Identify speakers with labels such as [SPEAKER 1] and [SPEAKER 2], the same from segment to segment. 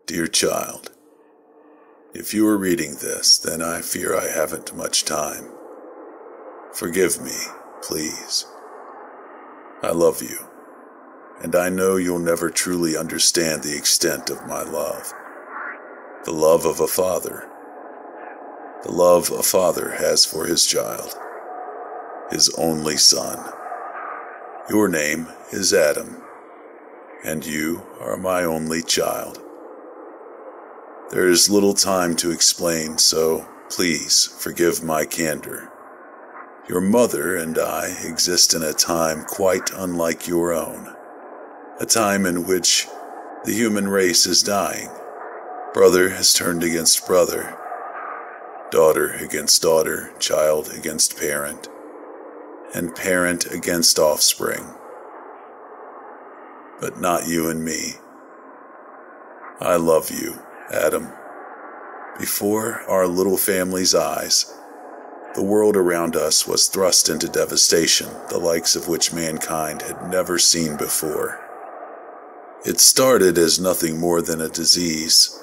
[SPEAKER 1] Dear child, if you are reading this, then I fear I haven't much time. Forgive me, please. I love you, and I know you'll never truly understand the extent of my love. The love of a father. The love a father has for his child, his only son. Your name is Adam, and you are my only child. There is little time to explain, so please forgive my candor. Your mother and I exist in a time quite unlike your own, a time in which the human race is dying. Brother has turned against brother, daughter against daughter, child against parent, and parent against offspring. But not you and me. I love you, Adam. Before our little family's eyes, the world around us was thrust into devastation, the likes of which mankind had never seen before. It started as nothing more than a disease,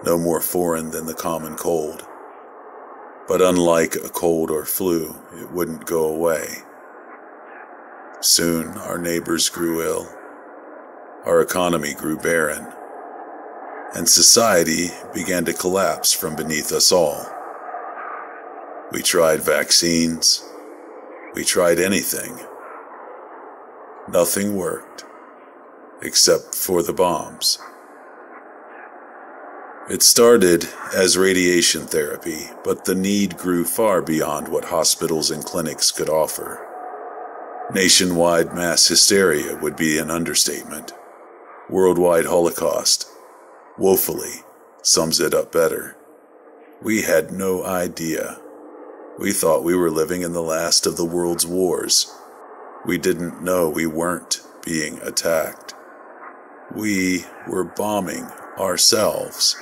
[SPEAKER 1] no more foreign than the common cold. But unlike a cold or flu, it wouldn't go away. Soon our neighbors grew ill, our economy grew barren, and society began to collapse from beneath us all. We tried vaccines. We tried anything. Nothing worked, except for the bombs. It started as radiation therapy, but the need grew far beyond what hospitals and clinics could offer. Nationwide mass hysteria would be an understatement. Worldwide Holocaust, woefully, sums it up better. We had no idea. We thought we were living in the last of the world's wars. We didn't know we weren't being attacked. We were bombing ourselves.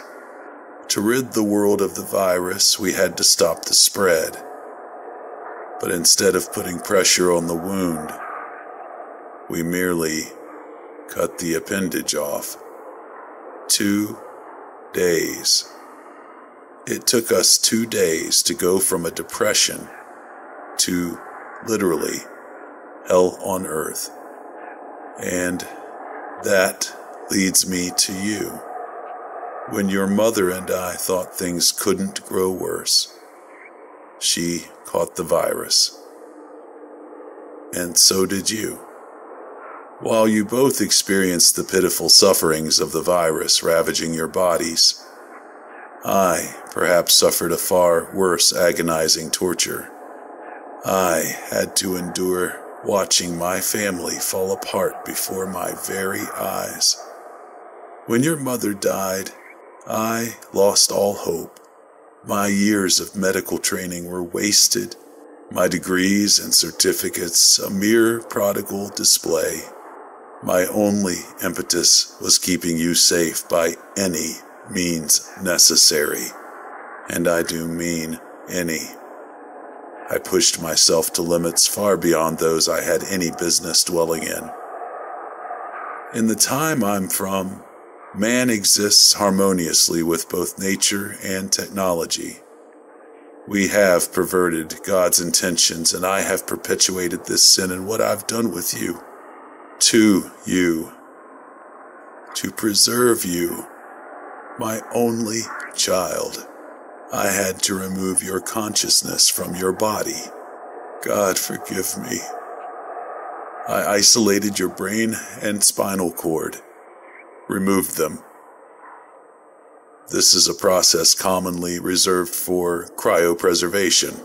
[SPEAKER 1] To rid the world of the virus, we had to stop the spread. But instead of putting pressure on the wound, we merely cut the appendage off. 2 days. It took us 2 days to go from a depression to, literally, hell on earth. And that leads me to you. When your mother and I thought things couldn't grow worse, she caught the virus. And so did you. While you both experienced the pitiful sufferings of the virus ravaging your bodies, I perhaps suffered a far worse agonizing torture. I had to endure watching my family fall apart before my very eyes. When your mother died, I lost all hope. My years of medical training were wasted, my degrees and certificates a mere prodigal display. My only impetus was keeping you safe by any means necessary, and I do mean any. I pushed myself to limits far beyond those I had any business dwelling in. In the time I'm from, man exists harmoniously with both nature and technology. We have perverted God's intentions, and I have perpetuated this sin in what I've done with you, to you, to preserve you, my only child. I had to remove your consciousness from your body. God forgive me. I isolated your brain and spinal cord, removed them. This is a process commonly reserved for cryopreservation,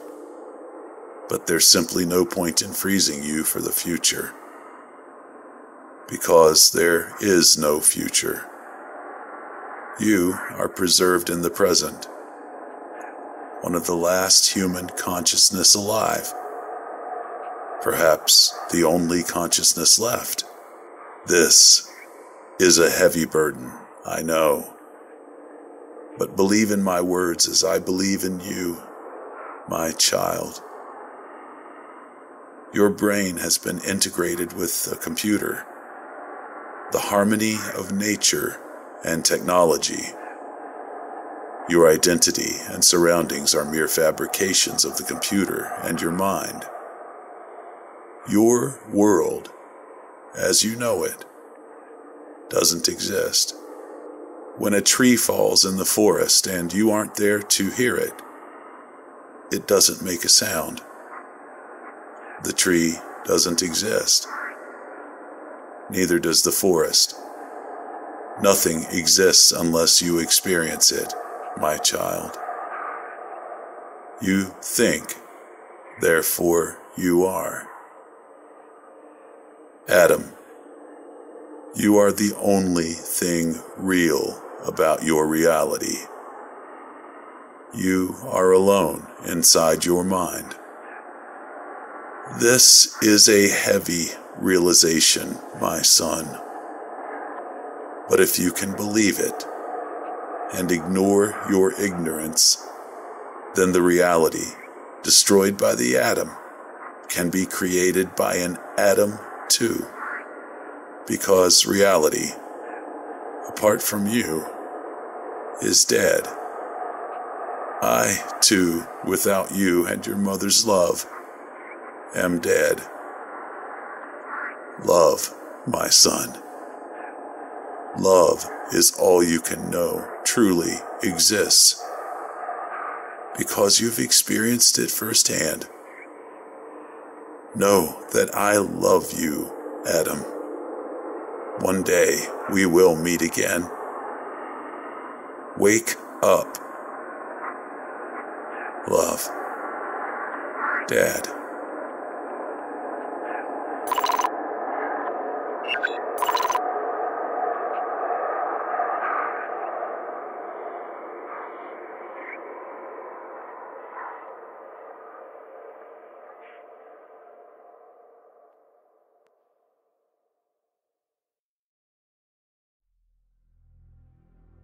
[SPEAKER 1] but there's simply no point in freezing you for the future, because there is no future. You are preserved in the present, one of the last human consciousness alive, perhaps the only consciousness left. This is a heavy burden, I know, but believe in my words as I believe in you, my child. Your brain has been integrated with a computer. The harmony of nature and technology. Your identity and surroundings are mere fabrications of the computer and your mind. Your world, as you know it, doesn't exist. When a tree falls in the forest and you aren't there to hear it, it doesn't make a sound. The tree doesn't exist. Neither does the forest. Nothing exists unless you experience it, my child. You think, therefore you are. Adam, you are the only thing real about your reality. You are alone inside your mind. This is a heavy realization, my son. But if you can believe it and ignore your ignorance, then the reality destroyed by the atom can be created by an atom too. Because reality, apart from you, is dead. I, too, without you and your mother's love, am dead. Love, my son. Love is all you can know truly exists, because you've experienced it firsthand. Know that I love you, Adam. One day we will meet again. Wake up. Love. Dad.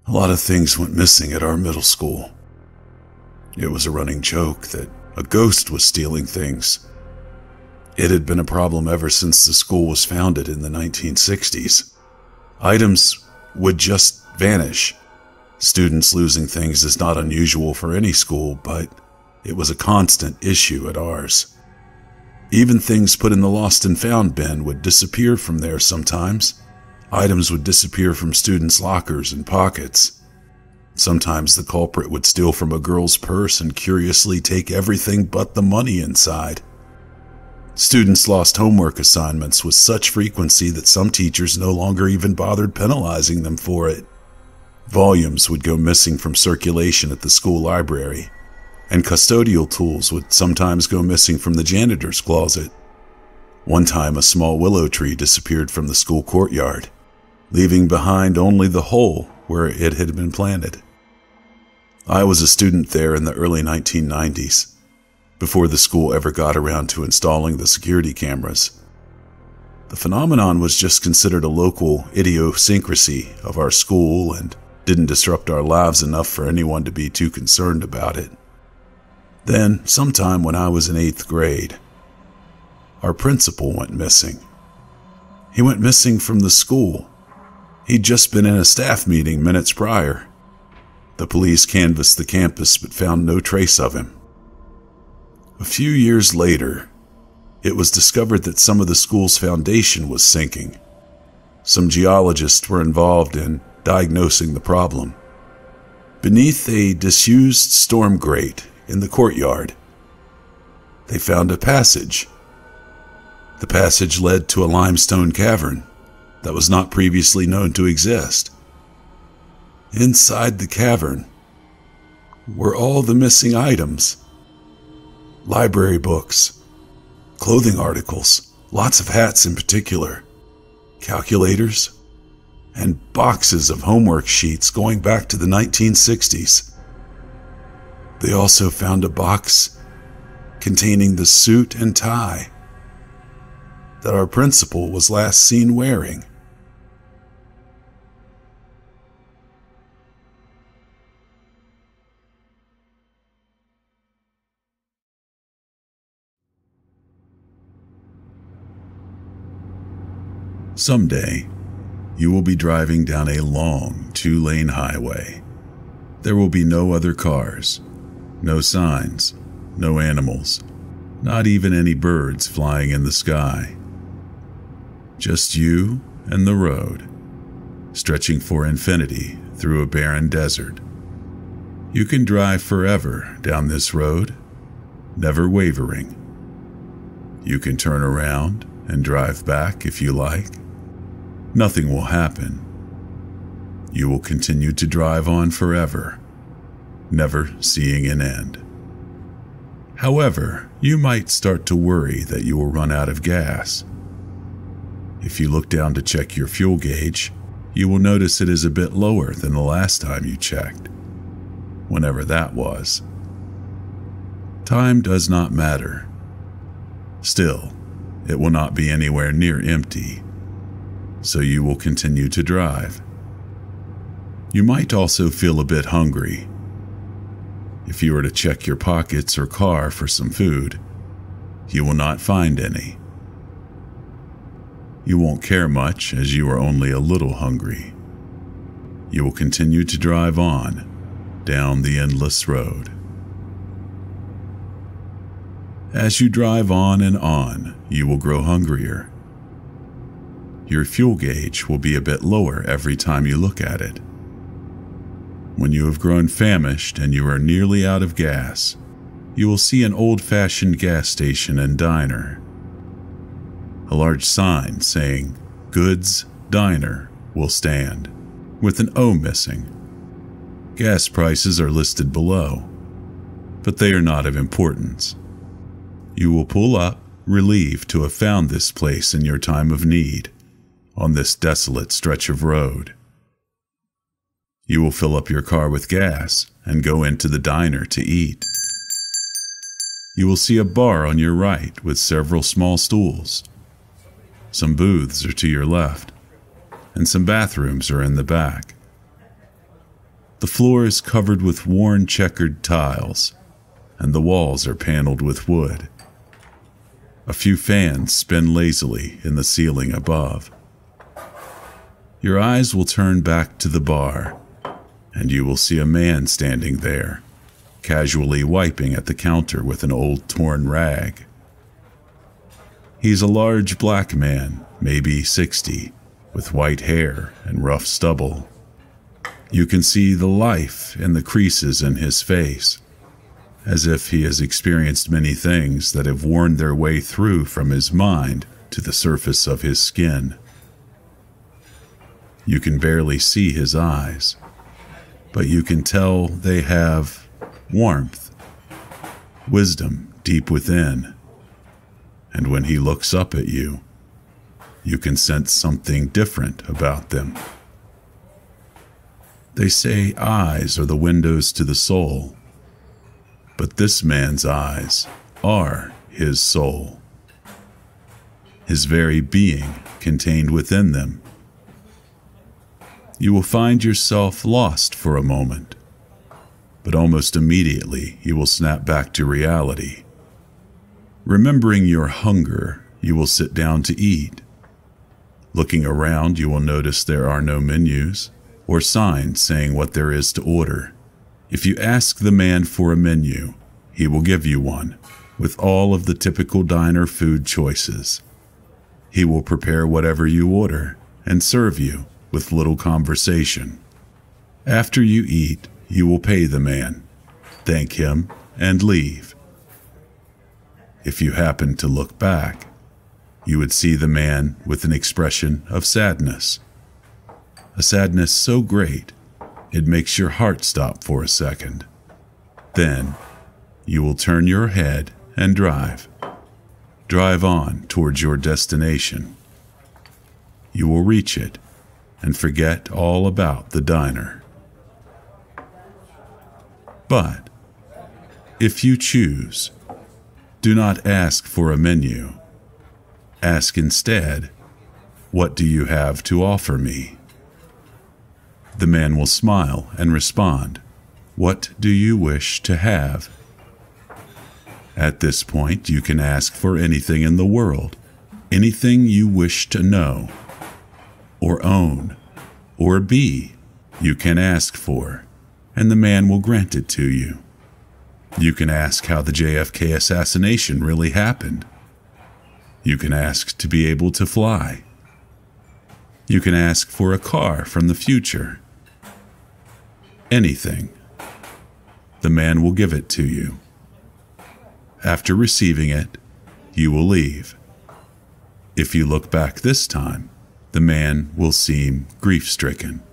[SPEAKER 1] A lot of things went missing at our middle school. It was a running joke that a ghost was stealing things. It had been a problem ever since the school was founded in the 1960s. Items would just vanish. Students losing things is not unusual for any school, but it was a constant issue at ours. Even things put in the lost and found bin would disappear from there sometimes. Items would disappear from students' lockers and pockets. Sometimes the culprit would steal from a girl's purse and curiously take everything but the money inside. Students lost homework assignments with such frequency that some teachers no longer even bothered penalizing them for it. Volumes would go missing from circulation at the school library, and custodial tools would sometimes go missing from the janitor's closet. One time, a small willow tree disappeared from the school courtyard, leaving behind only the hole where it had been planted. I was a student there in the early 1990s, before the school ever got around to installing the security cameras. The phenomenon was just considered a local idiosyncrasy of our school and didn't disrupt our lives enough for anyone to be too concerned about it. Then, sometime when I was in 8th grade, our principal went missing. He went missing from the school. He'd just been in a staff meeting minutes prior. The police canvassed the campus but found no trace of him. A few years later, it was discovered that some of the school's foundation was sinking. Some geologists were involved in diagnosing the problem. Beneath a disused storm grate in the courtyard, they found a passage. The passage led to a limestone cavern that was not previously known to exist. Inside the cavern were all the missing items. Library books, clothing articles, lots of hats in particular, calculators, and boxes of homework sheets going back to the 1960s. They also found a box containing the suit and tie that our principal was last seen wearing. Someday, You will be driving down a long 2-lane highway. There will be no other cars, no signs, no animals, not even any birds flying in the sky. Just you and the road, stretching for infinity through a barren desert. You can drive forever down this road, never wavering. You can turn around and drive back if you like. Nothing will happen. You will continue to drive on forever, never seeing an end. However, you might start to worry that you will run out of gas. If you look down to check your fuel gauge, you will notice it is a bit lower than the last time you checked, whenever that was. Time does not matter. Still, it will not be anywhere near empty, so you will continue to drive. You might also feel a bit hungry. If you were to check your pockets or car for some food, you will not find any. You won't care much as you are only a little hungry. You will continue to drive on down the endless road. As you drive on and on, you will grow hungrier. Your fuel gauge will be a bit lower every time you look at it. When you have grown famished and you are nearly out of gas, you will see an old-fashioned gas station and diner. A large sign saying, "Goods Diner," will stand, with an O missing. Gas prices are listed below, but they are not of importance. You will pull up, relieved to have found this place in your time of need, on this desolate stretch of road. You will fill up your car with gas and go into the diner to eat. You will see a bar on your right with several small stools. Some booths are to your left, and some bathrooms are in the back. The floor is covered with worn checkered tiles, and the walls are paneled with wood. A few fans spin lazily in the ceiling above. Your eyes will turn back to the bar, and you will see a man standing there, casually wiping at the counter with an old torn rag. He's a large black man, maybe 60, with white hair and rough stubble. You can see the life in the creases in his face, as if he has experienced many things that have worn their way through from his mind to the surface of his skin. You can barely see his eyes, but you can tell they have warmth, wisdom deep within. And when he looks up at you, you can sense something different about them. They say eyes are the windows to the soul, but this man's eyes are his soul, his very being contained within them. You will find yourself lost for a moment, but almost immediately you will snap back to reality. Remembering your hunger, you will sit down to eat. Looking around, you will notice there are no menus or signs saying what there is to order. If you ask the man for a menu, he will give you one, with all of the typical diner food choices. He will prepare whatever you order and serve you with little conversation. After you eat, you will pay the man, thank him, and leave. If you happen to look back, you would see the man with an expression of sadness. A sadness so great, it makes your heart stop for a second. Then, you will turn your head and drive. Drive on towards your destination. You will reach it and forget all about the diner. But, if you choose, do not ask for a menu. Ask instead, "What do you have to offer me?" The man will smile and respond, "What do you wish to have?" At this point, you can ask for anything in the world, anything you wish to know, or own or be you can ask for, and the man will grant it to you. You can ask how the JFK assassination really happened. You can ask to be able to fly. You can ask for a car from the future. Anything. The man will give it to you. After receiving it, you will leave. If you look back this time, the man will seem grief-stricken,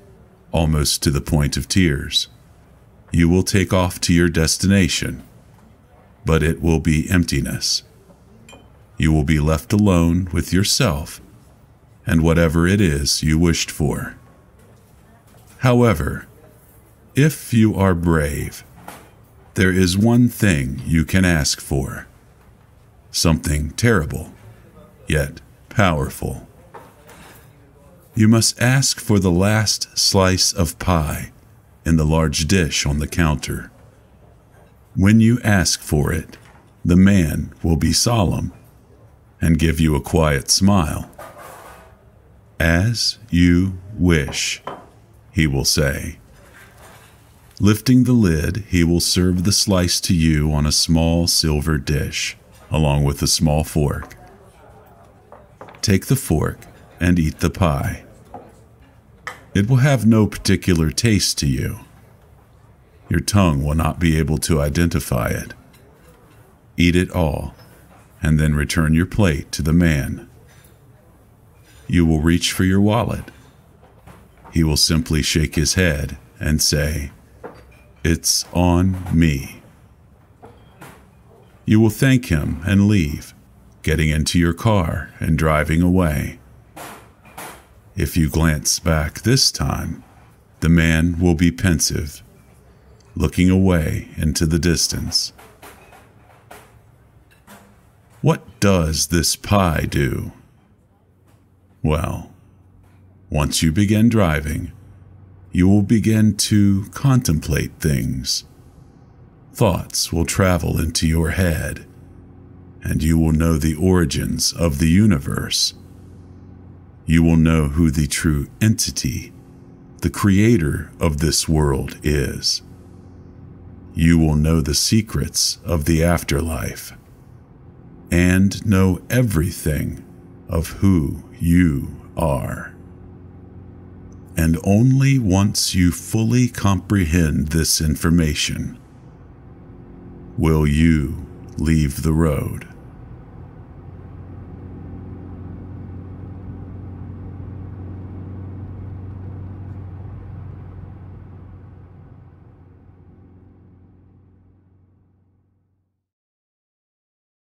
[SPEAKER 1] almost to the point of tears. You will take off to your destination, but it will be emptiness. You will be left alone with yourself and whatever it is you wished for. However, if you are brave, there is one thing you can ask for. Something terrible, yet powerful. You must ask for the last slice of pie in the large dish on the counter. When you ask for it, the man will be solemn and give you a quiet smile. "As you wish," he will say. Lifting the lid, he will serve the slice to you on a small silver dish, along with a small fork. Take the fork and eat the pie. It will have no particular taste to you. Your tongue will not be able to identify it. Eat it all, and then return your plate to the man. You will reach for your wallet. He will simply shake his head and say, "It's on me." You will thank him and leave, getting into your car and driving away. If you glance back this time, the man will be pensive, looking away into the distance. What does this pie do? Well, once you begin driving, you will begin to contemplate things. Thoughts will travel into your head, and you will know the origins of the universe. You will know who the true entity, the creator of this world, is. You will know the secrets of the afterlife, and know everything of who you are. And only once you fully comprehend this information will you leave the road.